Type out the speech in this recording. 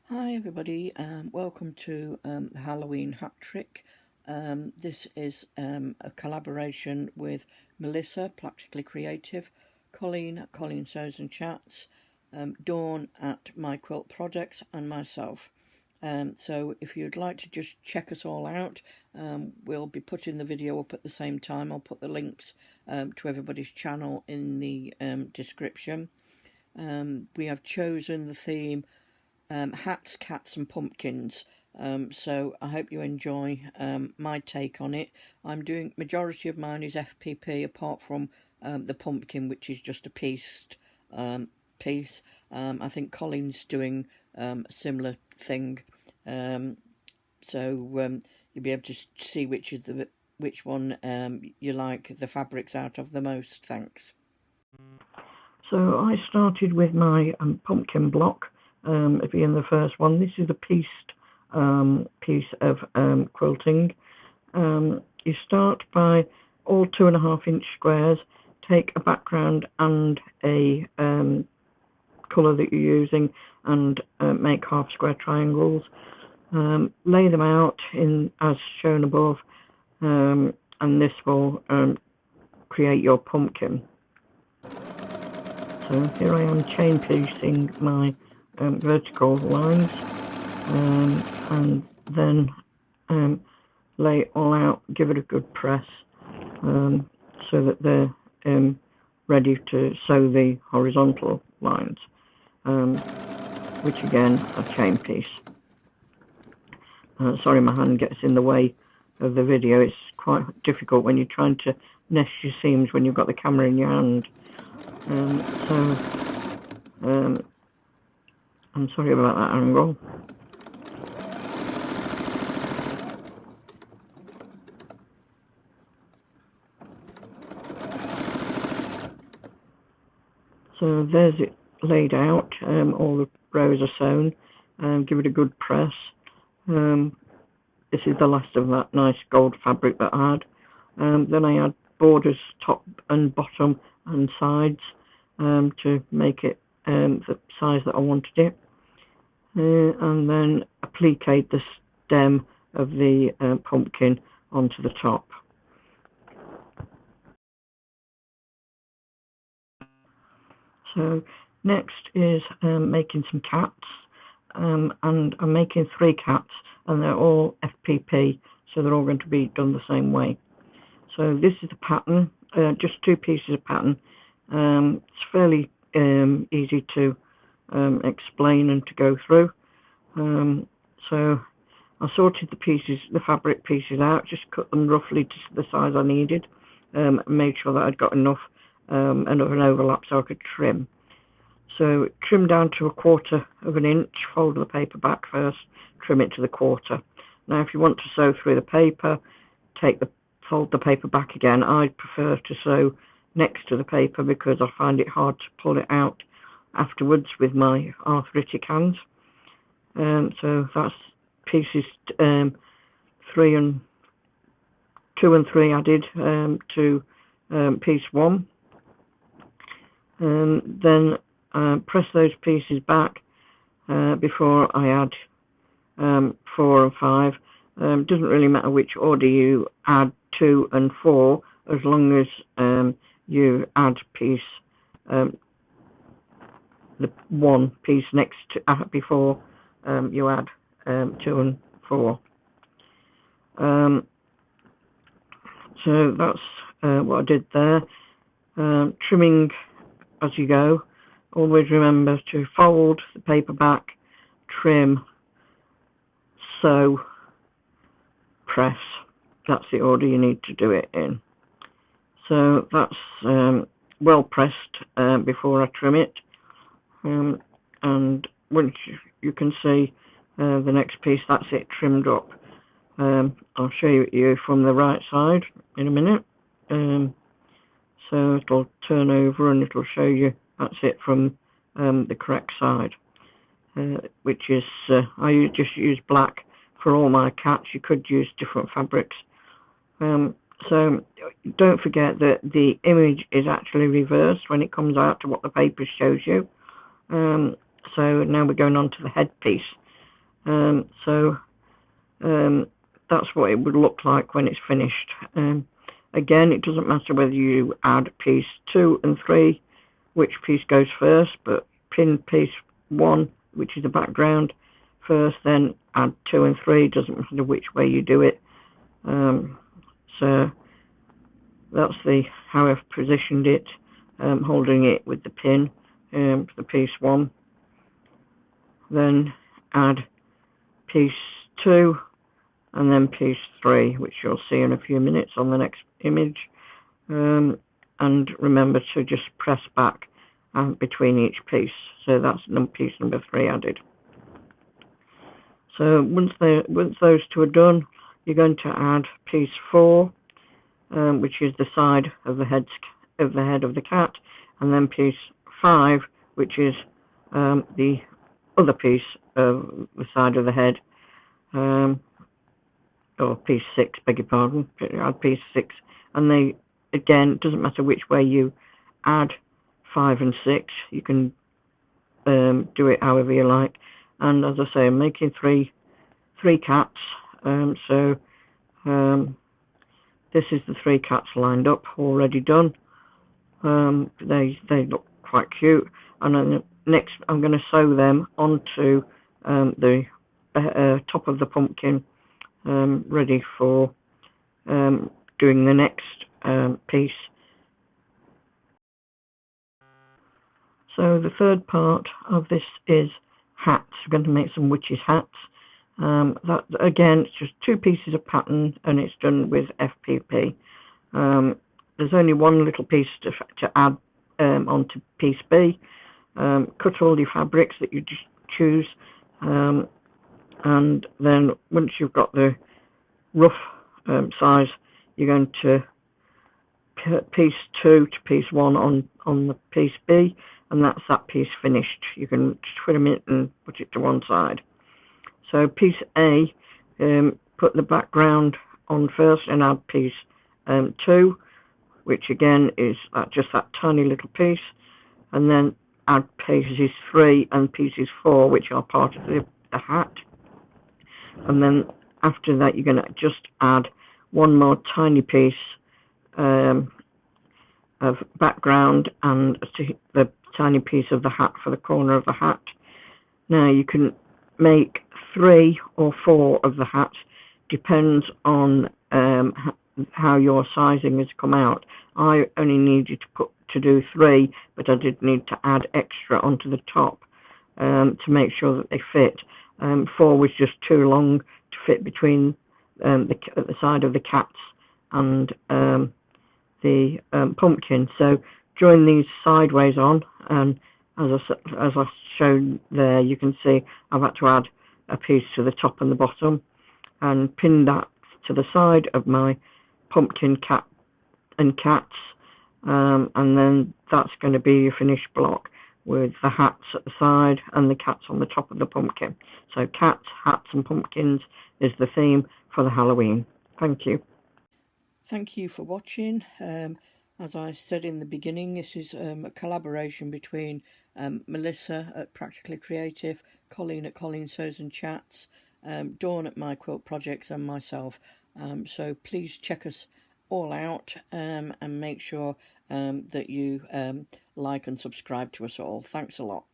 Hi everybody, welcome to the Halloween Hat Trick. This is a collaboration with Melissa, Practically Creative, Colleen at Colleen Sews and Chats, Dawn at My Quilt Projects, and myself. So if you'd like to just check us all out, we'll be putting the video up at the same time. I'll put the links to everybody's channel in the description. We have chosen the theme hats, cats and pumpkins. So I hope you enjoy my take on it. I'm doing, majority of mine is FPP apart from the pumpkin, which is just a pieced piece. I think Colin's doing a similar thing. So you'll be able to see which one you like the fabrics out of the most. Thanks. So I started with my pumpkin block, being the first one. This is a pieced piece of quilting. You start by all 2.5-inch squares, take a background and a colour that you're using, and make half square triangles. Lay them out in as shown above, and this will create your pumpkin. So here I am chain piecing my vertical lines, and then lay it all out, give it a good press, so that they're ready to sew the horizontal lines, which again are chain piece. Sorry, my hand gets in the way of the video. It's quite difficult when you're trying to nest your seams when you've got the camera in your hand. I'm sorry about that angle. So there's it laid out, all the rows are sewn. Give it a good press. This is the last of that nice gold fabric that I had. Then I add borders top and bottom and sides to make it the size that I wanted it, and then applicate the stem of the pumpkin onto the top. So next is making some cats, and I'm making 3 cats, and they're all FPP, so they're all going to be done the same way. So this is the pattern, just 2 pieces of pattern. It's fairly easy to explain and to go through. So I sorted the fabric pieces out, just cut them roughly to the size I needed, and made sure that I'd got enough of an overlap so I could trim. So trim down to 1/4 inch, fold the paper back first, trim it to the 1/4. Now if you want to sew through the paper, fold the paper back again. I prefer to sew next to the paper because I find it hard to pull it out afterwards with my arthritic hands. So that's pieces 2 and 3 added to piece 1. Then press those pieces back before I add 4 and 5. Doesn't really matter which order you add 2 and 4, as long as you add piece the 1 piece next to before you add 2 and 4. So that's what I did there. Trimming as you go. Always remember to fold the paper back, trim, sew, press. That's the order you need to do it in. So that's well pressed before I trim it, and once you can see the next piece, that's it trimmed up. I'll show you from the right side in a minute. So it'll turn over and it'll show you that's it from the correct side, which is I just use black for all my cats. You could use different fabrics. So don't forget that the image is actually reversed when it comes out to what the paper shows you. So now we're going on to the headpiece. So that's what it would look like when it's finished. Again, it doesn't matter whether you add piece 2 and 3, which piece goes first, but pin piece 1, which is the background, first, then add 2 and 3, doesn't matter which way you do it. So that's how I've positioned it, holding it with the pin for the piece 1. Then add piece 2 and then piece 3, which you'll see in a few minutes on the next image. And remember to just press back between each piece. So that's piece number 3 added. So once those two are done, you're going to add piece 4, which is the side of the head of the cat, and then piece 5, which is the other piece of the side of the head, or piece 6, beg your pardon. Add piece 6, and again, it doesn't matter which way you add 5 and 6. You can do it however you like. And as I say, I'm making three cats. So this is the 3 cats lined up, already done. They look quite cute. And then next, I'm going to sew them onto the top of the pumpkin, ready for doing the next piece. So the third part of this is hats. We're going to make some witches' hats. That again, it's just 2 pieces of pattern, and it's done with FPP. There's only one little piece to add onto piece B. Cut all your fabrics that you just choose, and then once you've got the rough size, you're going to put piece 2 to piece 1 on the piece B, and that's that piece finished. You can trim it and put it to one side. So piece A, put the background on first and add piece 2, which again is just that tiny little piece, and then add pieces 3 and pieces 4, which are part of the hat. And then after that, you're going to just add one more tiny piece of background and the tiny piece of the hat for the corner of the hat. Now you can make 3 or 4 of the hats, depends on how your sizing has come out. I only needed to do 3, but I did need to add extra onto the top to make sure that they fit. 4 was just too long to fit between the side of the cats and the pumpkin. So join these sideways on, and as I showed there, you can see I've had to add a piece to the top and the bottom, and pin that to the side of my pumpkin cat and cats, and then that's going to be your finished block with the hats at the side and the cats on the top of the pumpkin. So cats, hats and pumpkins is the theme for the Halloween. Thank you. Thank you for watching. As I said in the beginning, this is a collaboration between Melissa at Practically Creative, Colleen at Colleen Sews and Chats, Dawn at My Quilt Projects, and myself. So please check us all out and make sure that you like and subscribe to us all. Thanks a lot.